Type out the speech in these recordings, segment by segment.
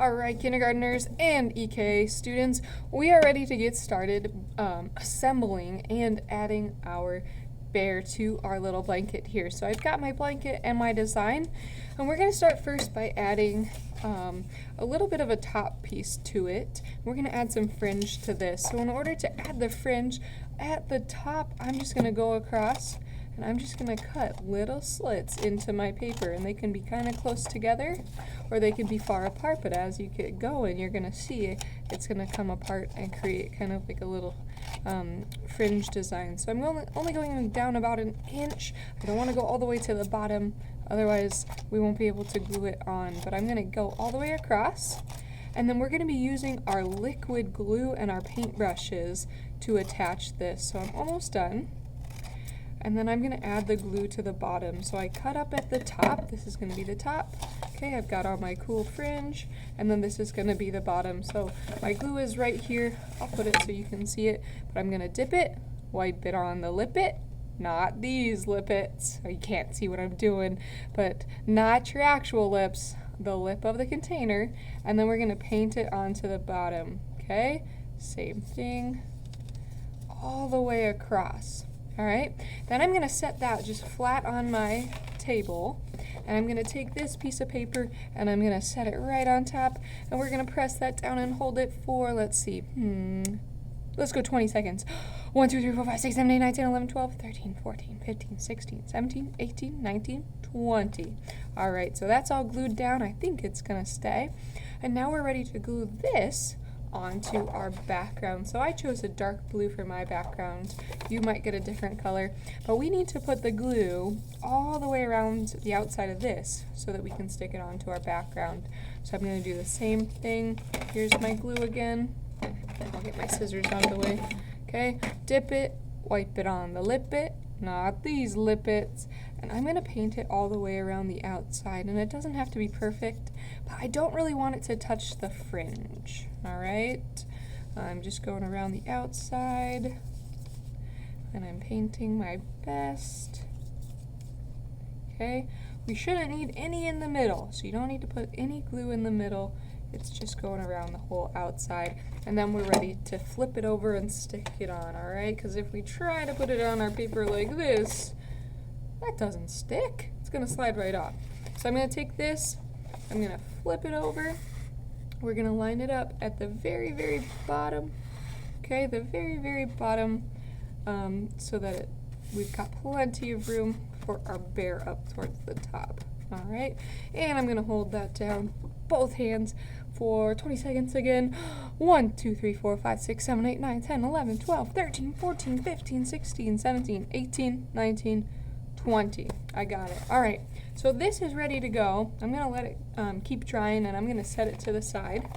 All right, kindergartners and EK students, we are ready to get started assembling and adding our bear to our little blanket here. So I've got my blanket and my design, and we're going to start first by adding a little bit of a top piece to it. We're going to add some fringe to this. So in order to add the fringe at the top, I'm just going to go across and I'm just going to cut little slits into my paper, and they can be kind of close together or they can be far apart, but as you get going you're going to see it's going to come apart and create kind of like a little fringe design. So I'm only going down about an inch. I don't want to go all the way to the bottom, otherwise we won't be able to glue it on, but I'm going to go all the way across, and then we're going to be using our liquid glue and our paintbrushes to attach this. So I'm almost done. And then I'm going to add the glue to the bottom. So I cut up at the top. This is going to be the top. Okay, I've got all my cool fringe. And then this is going to be the bottom. So my glue is right here. I'll put it so you can see it. But I'm going to dip it, wipe it on the lippet. Not these lippets. You can't see what I'm doing. But not your actual lips. The lip of the container. And then we're going to paint it onto the bottom. Okay, same thing all the way across. Alright, then I'm going to set that just flat on my table, and I'm going to take this piece of paper and I'm going to set it right on top, and we're going to press that down and hold it for, let's see, let's go 20 seconds. 1, 2, 3, 4, 5, 6, 7, 8, 9, 10, 11, 12, 13, 14, 15, 16, 17, 18, 19, 20. Alright, so that's all glued down. I think it's going to stay. And now we're ready to glue this onto our background. So I chose a dark blue for my background. You might get a different color, but we need to put the glue all the way around the outside of this so that we can stick it onto our background. So I'm going to do the same thing. Here's my glue again. I'll get my scissors out of the way. Okay, dip it, wipe it on the lippet, not these lippets, and I'm going to paint it all the way around the outside, and it doesn't have to be perfect, but I don't really want it to touch the fringe. Alright, I'm just going around the outside, and I'm painting my best. Okay, we shouldn't need any in the middle, so you don't need to put any glue in the middle. It's just going around the whole outside, and then we're ready to flip it over and stick it on, alright? Because if we try to put it on our paper like this, that doesn't stick. It's going to slide right off. So I'm going to take this, I'm going to flip it over, we're going to line it up at the very, very bottom, okay, the very, very bottom, so that we've got plenty of room for our bear up towards the top. Alright, and I'm going to hold that down, both hands, for 20 seconds again. 1, 2, 3, 4, 5, 6, 7, 8, 9, 10, 11, 12, 13, 14, 15, 16, 17, 18, 19, 20. I got it. Alright, so this is ready to go. I'm going to let it keep drying, and I'm going to set it to the side.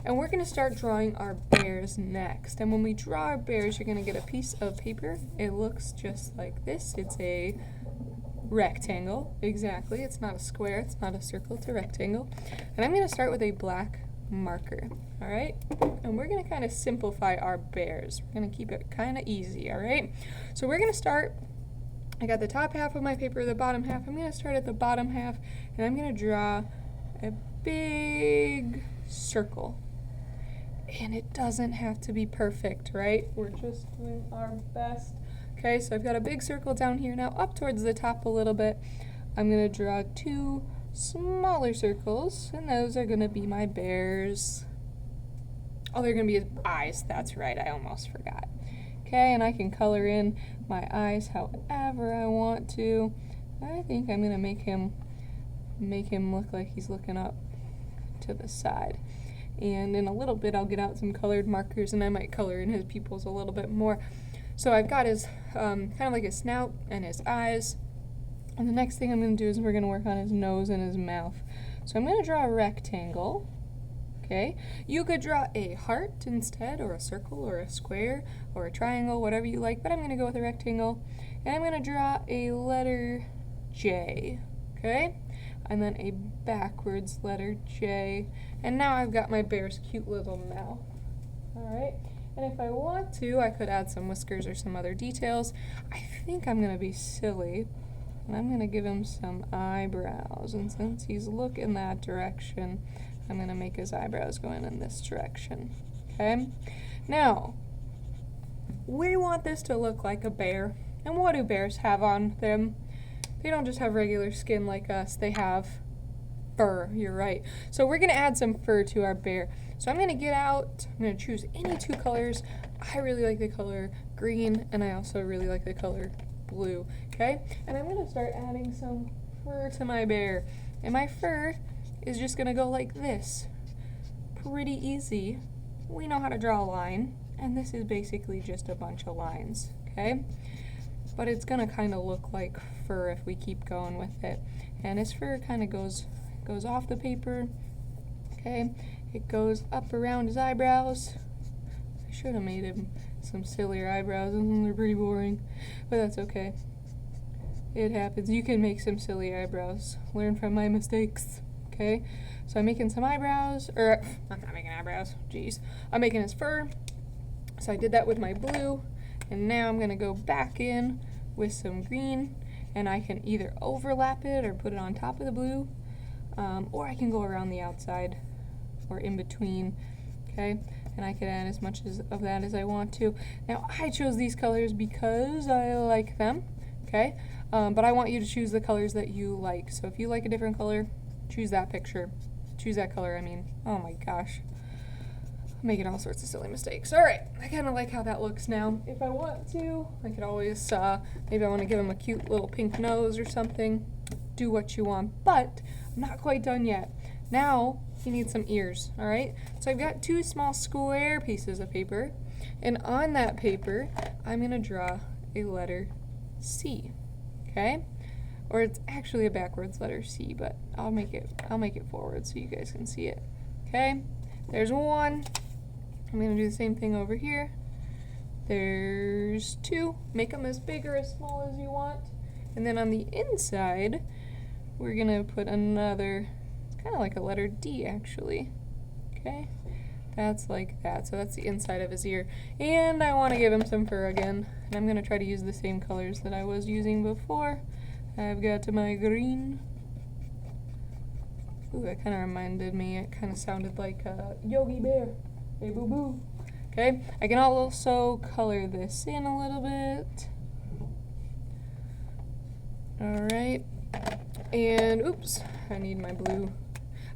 And we're going to start drawing our bears next. And when we draw our bears, you're going to get a piece of paper. It looks just like this. It's a rectangle, exactly. It's not a square, it's not a circle, it's a rectangle. And I'm going to start with a black marker, alright? And we're going to kind of simplify our bears. We're going to keep it kind of easy, alright? So we're going to start, I got the top half of my paper, the bottom half. I'm going to start at the bottom half, and I'm going to draw a big circle. And it doesn't have to be perfect, right? We're just doing our best. Okay, so I've got a big circle down here. Now up towards the top a little bit, I'm going to draw 2 smaller circles, and those are going to be my bears. Oh, they're going to be his eyes. That's right, I almost forgot. Okay, and I can color in my eyes however I want to. I think I'm going to make him look like he's looking up to the side. And in a little bit I'll get out some colored markers, and I might color in his pupils a little bit more. So I've got his, kind of like his snout and his eyes. And the next thing I'm going to do is we're going to work on his nose and his mouth. So I'm going to draw a rectangle. Okay. You could draw a heart instead, or a circle, or a square, or a triangle, whatever you like. But I'm going to go with a rectangle. And I'm going to draw a letter J. Okay. And then a backwards letter J. And now I've got my bear's cute little mouth. Alright. And if I want to, I could add some whiskers or some other details. I think I'm going to be silly, and I'm going to give him some eyebrows. And since he's looking that direction, I'm going to make his eyebrows going in this direction. Okay? Now, we want this to look like a bear. And what do bears have on them? They don't just have regular skin like us. They have fur. You're right. So we're going to add some fur to our bear. So I'm going to get out. I'm going to choose any two colors. I really like the color green, and I also really like the color blue. Okay? And I'm going to start adding some fur to my bear. And my fur is just going to go like this. Pretty easy. We know how to draw a line, and this is basically just a bunch of lines. Okay? But it's going to kind of look like fur if we keep going with it. And his fur kind of goes off the paper. Okay? It goes up around his eyebrows. I should have made him some sillier eyebrows, and they're pretty boring. But that's okay. It happens. You can make some silly eyebrows. Learn from my mistakes. Okay? So I'm making some eyebrows. Or, I'm not making eyebrows. Jeez. I'm making his fur. So I did that with my blue. And now I'm going to go back in with some green, and I can either overlap it or put it on top of the blue, or I can go around the outside or in between, okay? And I can add as much of that as I want to. Now, I chose these colors because I like them, okay? But I want you to choose the colors that you like. So if you like a different color, choose that picture. Choose that color, I mean. Oh my gosh. Making all sorts of silly mistakes. Alright, I kind of like how that looks now. If I want to, I could always, maybe I want to give him a cute little pink nose or something. Do what you want, but I'm not quite done yet. Now, he needs some ears, alright? So I've got two small square pieces of paper, and on that paper, I'm going to draw a letter C, okay? Or it's actually a backwards letter C, but I'll make it forward so you guys can see it, okay? There's one. I'm going to do the same thing over here. There's two. Make them as big or as small as you want. And then on the inside, we're going to put another, it's kind of like a letter D actually. Okay? That's like that. So that's the inside of his ear. And I want to give him some fur again. And I'm going to try to use the same colors that I was using before. I've got my green. Ooh, that kind of reminded me, it kind of sounded like a Yogi Bear. Hey, boo boo. Okay, I can also color this in a little bit. Alright, and oops, I need my blue.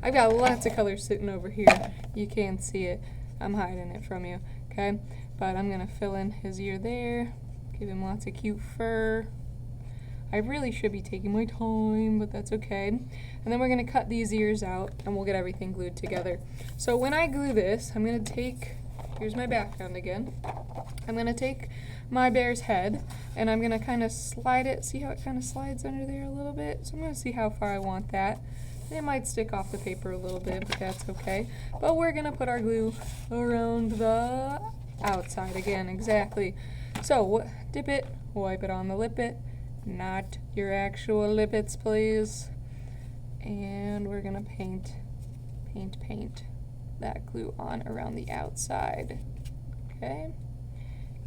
I've got lots of colors sitting over here. You can't see it. I'm hiding it from you, okay? But I'm going to fill in his ear there, give him lots of cute fur. I really should be taking my time, but that's okay. And then we're going to cut these ears out, and we'll get everything glued together. So when I glue this, I'm going to take, here's my background again. I'm going to take my bear's head, and I'm going to kind of slide it. See how it kind of slides under there a little bit? So I'm going to see how far I want that. It might stick off the paper a little bit, but that's okay. But we're going to put our glue around the outside again, exactly. So dip it, wipe it on the lippet. Not your actual lippets, please. And we're gonna paint that glue on around the outside. Okay?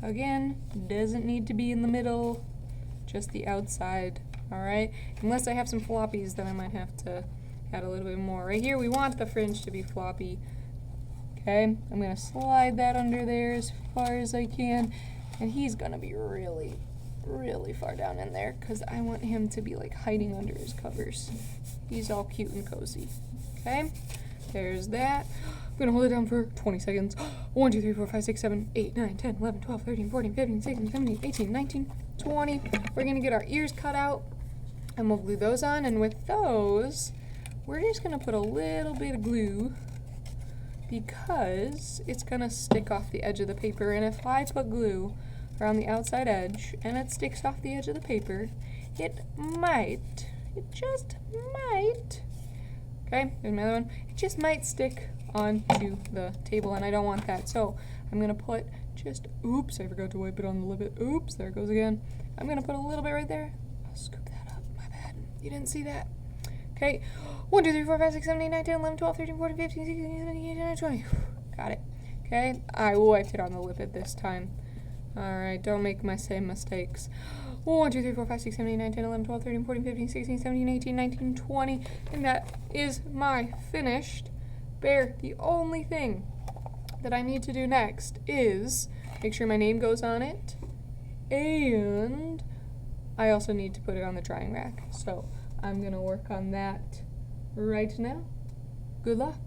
Again, doesn't need to be in the middle, just the outside. Alright? Unless I have some floppies, then I might have to add a little bit more. Right here, we want the fringe to be floppy. Okay? I'm gonna slide that under there as far as I can. And he's gonna be really far down in there because I want him to be like hiding under his covers. He's all cute and cozy. Okay, there's that. I'm gonna hold it down for 20 seconds. 1, 2, 3, 4, 5, 6, 7, 8, 9, 10, 11, 12, 13, 14, 15, 16, 17, 18, 19, 20. We're gonna get our ears cut out and we'll glue those on, and with those we're just gonna put a little bit of glue because it's gonna stick off the edge of the paper. And if I put glue around the outside edge and it sticks off the edge of the paper, it just might, okay, there's my other one, it just might stick onto the table, and I don't want that. So I'm gonna put just, oops, I forgot to wipe it on the lippet, oops, there it goes again. I'm gonna put a little bit right there. I'll scoop that up, my bad, you didn't see that. Okay, 1, 2, 3, 4, 5, 6, 7, 8, 9, 10, 11, 12, 13, 14, 15, 16, 17, 18, 19, 20. Got it. Okay, I wiped it on the lippet this time. Alright, don't make my same mistakes. 1, 2, 3, 4, 5, 6, 7, 8, 9, 10, 11, 12, 13, 14, 15, 16, 17, 18, 19, 20. And that is my finished bear. The only thing that I need to do next is make sure my name goes on it, and I also need to put it on the drying rack. So I'm gonna work on that right now. Good luck.